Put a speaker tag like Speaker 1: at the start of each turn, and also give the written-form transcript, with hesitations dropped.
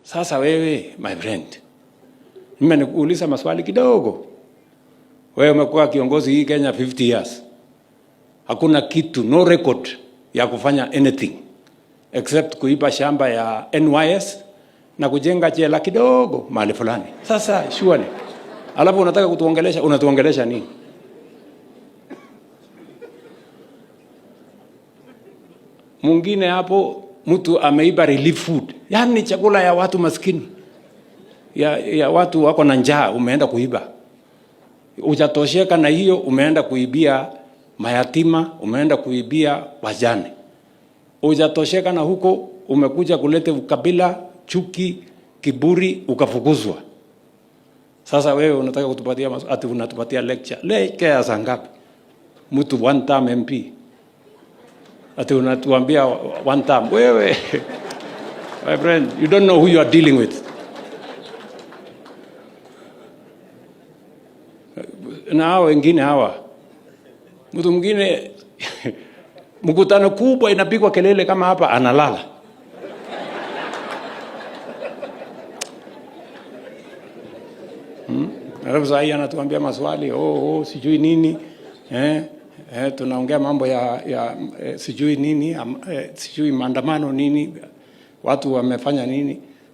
Speaker 1: Sasa wewe my friend, mimi nikuuliza maswali kidogo. Wewe umekuwa kiongozi hii Kenya 50 years. Hakuna kitu, no record ya kufanya anything except kuiba shamba ya NYS na kujenga jela kidogo mahali fulani. Sasa surely, alafu unataka kutuongelesha, unatuongelesha nini? Mwingine hapo mtu ameiba relief food, yani chakula ya watu maskini, ya watu wako na njaa, umeenda kuiba. Hujatosheka na hiyo, umeenda kuibia mayatima, umeenda kuibia wajane. Hujatosheka na huko, umekuja kuleta ukabila, chuki, kiburi, ukafukuzwa. Sasa wewe unataka kutupatia ati unatupatia lecture. Lecture ya saa ngapi? Mtu one term MP. Ati unatuambia one term. Wewe my friend, you don't know who you are dealing with. Na hao wengine hawa, mtu mwingine mkutano kubwa inapigwa kelele kama hapa, analala. Alafu sasa anatuambia maswali, sijui nini, tunaongea mambo ya sijui nini, sijui maandamano nini, watu wamefanya nini.